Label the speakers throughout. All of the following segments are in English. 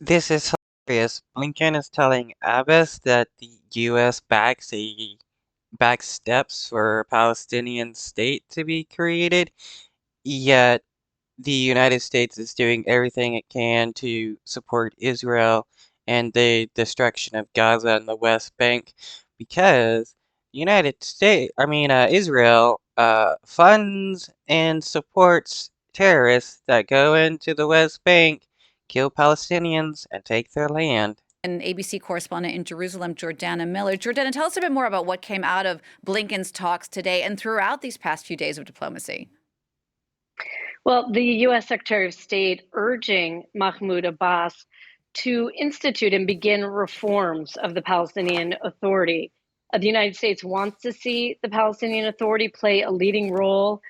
Speaker 1: This is hilarious. Blinken is telling Abbas that the U.S. backs steps for a Palestinian state to be created, yet the United States is doing everything it can to support Israel and the destruction of Gaza and the West Bank because Israel funds and supports terrorists that go into the West Bank, kill Palestinians, and take their land.
Speaker 2: And ABC correspondent in Jerusalem, Jordana Miller. Jordana, tell us a bit more about what came out of Blinken's talks today and throughout these past few days of diplomacy.
Speaker 3: Well, the U.S. Secretary of State urging Mahmoud Abbas to institute and begin reforms of the Palestinian Authority. The United States wants to see the Palestinian Authority play a leading role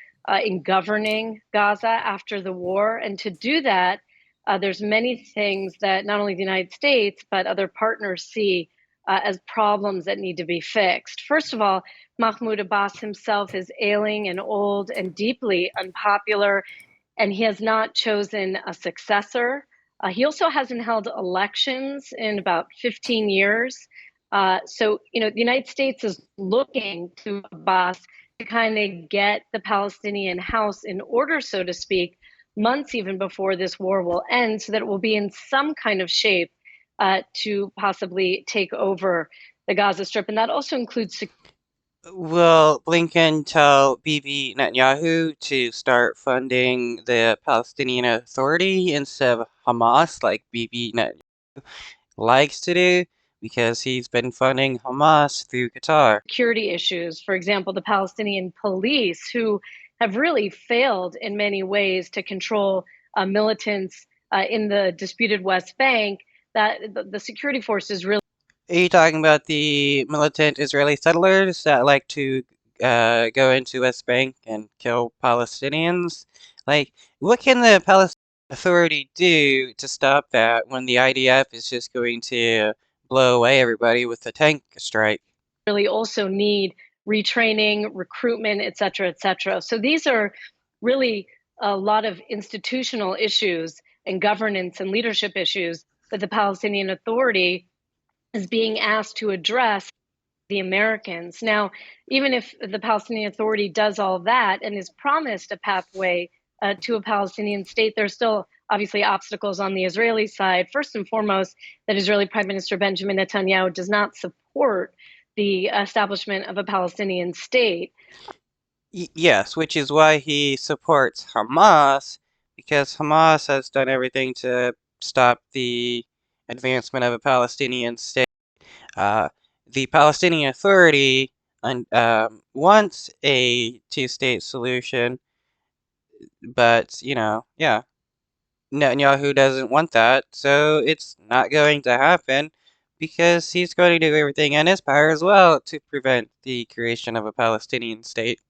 Speaker 3: in governing Gaza after the war. And to do that, there's many things that not only the United States, but other partners see as problems that need to be fixed. First of all, Mahmoud Abbas himself is ailing and old and deeply unpopular, and he has not chosen a successor. He also hasn't held elections in about 15 years. The United States is looking to Abbas to kind of get the Palestinian house in order, so to speak, months even before this war will end, so that it will be in some kind of shape to possibly take over the Gaza Strip. And that also includes.
Speaker 1: Will Blinken tell Bibi Netanyahu to start funding the Palestinian Authority instead of Hamas like Bibi Netanyahu likes to do? Because he's been funding Hamas through Qatar.
Speaker 3: Security issues, for example, the Palestinian police, who have really failed in many ways to control militants in the disputed West Bank, that the security forces really.
Speaker 1: Are you talking about the militant Israeli settlers that like to go into West Bank and kill Palestinians? Like, what can the Palestinian Authority do to stop that when the IDF is just going to blow away everybody with a tank strike?
Speaker 3: Really also need retraining, recruitment, et cetera, et cetera. So these are really a lot of institutional issues and governance and leadership issues that the Palestinian Authority is being asked to address the Americans. Now, even if the Palestinian Authority does all that and is promised a pathway to a Palestinian state, there's still obviously obstacles on the Israeli side. First and foremost, that Israeli Prime Minister Benjamin Netanyahu does not support the establishment of a Palestinian state.
Speaker 1: Yes, which is why he supports Hamas, because Hamas has done everything to stop the advancement of a Palestinian state. Uh, the Palestinian Authority wants a two-state solution, but yeah, Netanyahu doesn't want that, so it's not going to happen because he's going to do everything in his power as well to prevent the creation of a Palestinian state.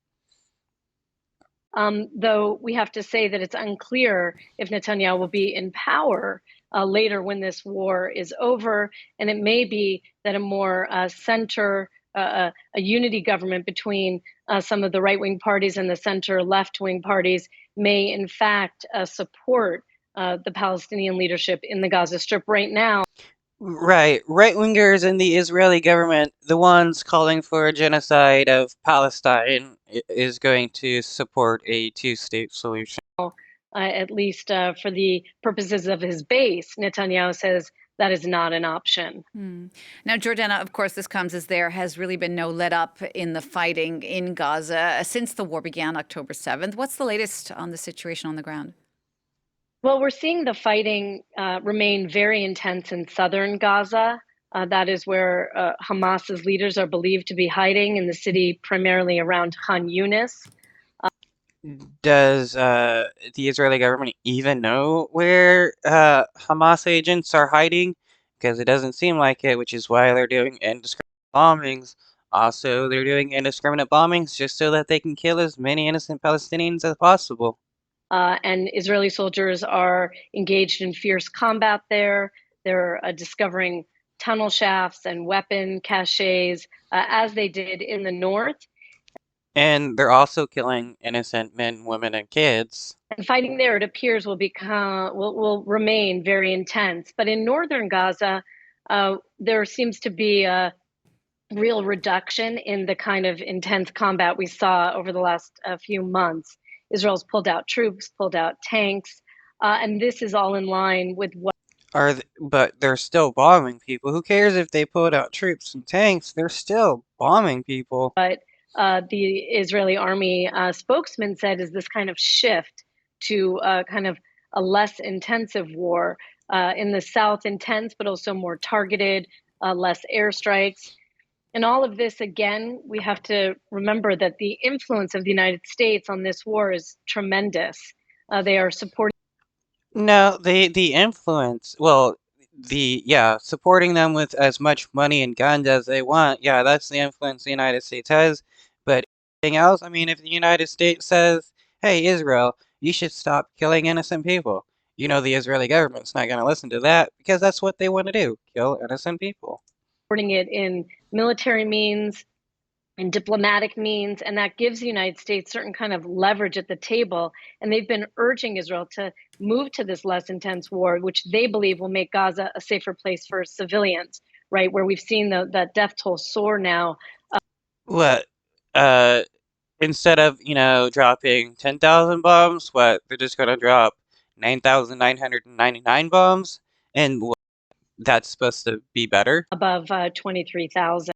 Speaker 3: Though we have to say that it's unclear if Netanyahu will be in power later when this war is over. And it may be that a more a unity government between some of the right wing parties and the center left wing parties may, in fact, support the Palestinian leadership in the Gaza Strip right now.
Speaker 1: Right, right-wingers in the Israeli government, the ones calling for a genocide of Palestine, is going to support a two-state solution.
Speaker 3: At least for the purposes of his base, Netanyahu says that is not an option.
Speaker 2: Now, Jordana, of course, this comes as there has really been no let up in the fighting in Gaza since the war began October 7th. What's the latest on the situation on the ground?
Speaker 3: Well, we're seeing the fighting remain very intense in southern Gaza. That is where Hamas's leaders are believed to be hiding, in the city primarily around Khan Yunis.
Speaker 1: Does the Israeli government even know where Hamas agents are hiding? Because it doesn't seem like it, which is why they're doing indiscriminate bombings. Also, they're doing indiscriminate bombings just so that they can kill as many innocent Palestinians as possible.
Speaker 3: And Israeli soldiers are engaged in fierce combat there. They're discovering tunnel shafts and weapon caches, as they did in the north.
Speaker 1: And they're also killing innocent men, women, and kids.
Speaker 3: And fighting there, it appears, will remain very intense. But in northern Gaza, there seems to be a real reduction in the kind of intense combat we saw over the last few months. Israel's pulled out troops, pulled out tanks, and this is all in line with what.
Speaker 1: But they're still bombing people. Who cares if they pulled out troops and tanks? They're still bombing people.
Speaker 3: But the Israeli army spokesman said is this kind of shift to kind of a less intensive war in the south, intense but also more targeted, less airstrikes. And all of this, again, we have to remember that the influence of the United States on this war is tremendous. They are supporting.
Speaker 1: No, the influence, well, supporting them with as much money and guns as they want. Yeah, that's the influence the United States has. But anything else, I mean, if the United States says, "Hey, Israel, you should stop killing innocent people," the Israeli government's not going to listen to that because that's what they want to do, kill innocent people.
Speaker 3: Supporting it in military means, in diplomatic means, and that gives the United States certain kind of leverage at the table. And they've been urging Israel to move to this less intense war, which they believe will make Gaza a safer place for civilians, right? Where we've seen that death toll soar now.
Speaker 1: What? Uh, Instead of, dropping 10,000 bombs, what? They're just gonna drop 9,999 bombs? And that's supposed to be better?
Speaker 3: Above 23,000.